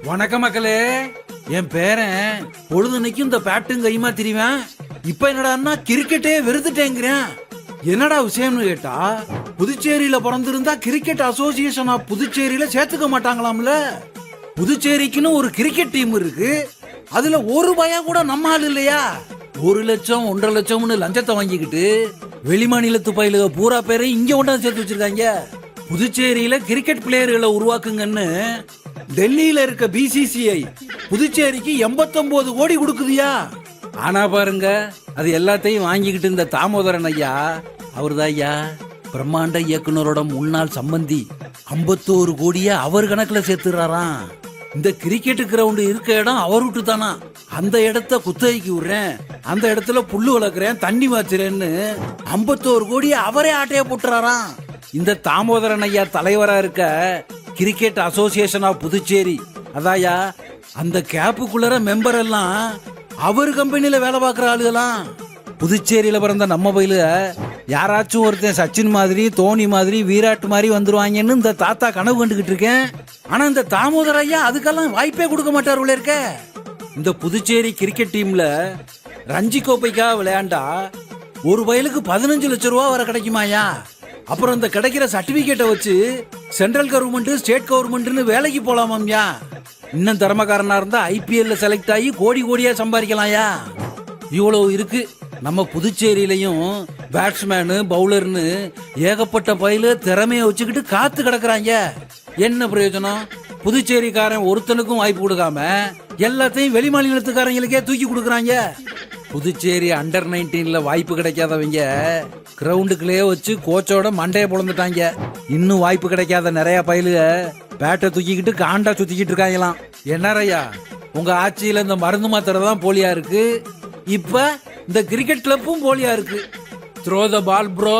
வணக்கம் மக்களே. என் பேரன் பொழுதுனைக்கும் இந்த பேட்டும் கையுமா திரிவேன். இப்ப என்னடா கிரிக்கெட்டே வெறுத்துட்டேங்கிறேன். என்னடா விஷயம்னு கேட்டா, புதுச்சேரியில பிறந்திருந்தா கிரிக்கெட் அசோசியேஷன் ஆஃப் புதுச்சேரியில சேர்த்துக்க மாட்டாங்களாம்ல. புதுச்சேரிக்குன்னு ஒரு கிரிக்கெட் டீம் இருக்கு. அதுல ஒரு பயா கூட நம்ம ஆள் இல்லையா? 1 லட்சம் 1.5 லட்சம்னு லஞ்சத்தை வாங்கிக்கிட்டு வெளிமாநிலத்து பயிலுக பூரா பேரை இங்க கொண்டாந்து சேர்த்து வச்சிருக்காங்க. புதுச்சேரியில கிரிக்கெட் பிளேயர்களை உருவாக்குங்கன்னு டெல்லியில இருக்க பிசிசிஐ புதுச்சேரிக்கு 89 கோடி கொடுக்குதியா. ஆனா பாருங்க, அது எல்லாத்தையும் வாங்கிக்கிட்டு இந்த தாமோதரன் ஐயா, அவர்தான் ஐயா பிரம்மாண்ட இயக்குனரோட முன்னாள் சம்பந்தி, 51 கோடிய அவர் கணக்குல சேர்த்துறாராம். இந்த கிரிக்கெட் கிரவுண்ட் இருக்க இடம் அவர் விட்டு தானா, அந்த இடத்த குத்தகைக்கு விடுறேன், அந்த இடத்துல புல்லு வளர்க்குறேன், தண்ணி வாச்சுறேன்னு 51 கோடிய அவரே ஆட்டைய போட்டுறாராம். இந்த தாமோதரன் ஐயா தலைவரா இருக்க கிரிக்கெட் அசோசியேஷன் ஆஃப் புதுச்சேரி, அதாயா அந்த கேப்புக்குள்ள மெம்பர் எல்லாம் அவர் கம்பெனில வேலை பார்க்குற ஆளுகளாம். புதுச்சேரியில பிறந்த நம்ம பயில யாராச்சும் ஒருத்தன் சச்சின் மாதிரி, தோனி மாதிரி, விராட் மாதிரி வந்துருவாங்கன்னு இந்த தாத்தா கனவு கண்டுகிட்டு இருக்கேன். ஆனா இந்த தாமோதர ஐயா அதுக்கெல்லாம் வாய்ப்பே கொடுக்க மாட்டார் இருக்க. இந்த புதுச்சேரி கிரிக்கெட் டீம்ல ரஞ்சி கோப்பைக்காக விளையாண்டா ஒரு வயலுக்கு 15 லட்சம் ரூபா வர கிடைக்குமாயா. அப்புறம் இந்த கிடைக்கிற சர்டிபிகேட்டை வச்சு சென்ட்ரல் கவர்மெண்ட், ஸ்டேட் கவர்மெண்ட்னு வேலைக்கு போலாமாம்யா. இன்னும் திறமைக்காரனா இருந்தா ஐபிஎல்ல செலக்ட் ஆகி கோடி கோடியா சம்பாதிக்கலாம்யா. இவ்வளவு இருக்கு. நம்ம புதுச்சேரியிலையும் பேட்ஸ்மேனு, பவுலர்னு ஏகப்பட்ட பயில திறமைய வச்சுக்கிட்டு காத்து கிடக்குறாங்க. என்ன பிரயோஜனம்? புதுச்சேரிக்காரன் ஒருத்தனுக்கும் வாய்ப்பு கொடுக்காம எல்லாத்தையும் வெளி மாநிலத்துக்காரங்களுக்கே தூக்கி கொடுக்குறாங்க. புதுச்சேரி அண்டர் 19ல வாய்ப்பு கிடைக்காதவங்க கிரவுண்டுக்குள்ளே வச்சு கோச்சோட மண்டையை பொழந்துட்டாங்க. இன்னும் வாய்ப்பு கிடைக்காத நிறைய பயிலுக பேட்டை தூக்கிக்கிட்டு காண்டா சுத்திக்கிட்டு இருக்காங்களாம். என்னறையா, உங்க ஆட்சியில இந்த மருந்து மாத்திரை தான் போலியா இருக்கு, இப்ப இந்த கிரிக்கெட் கிளப்பும் போலியா இருக்கு. த்ரோ த பால் ப்ரோ.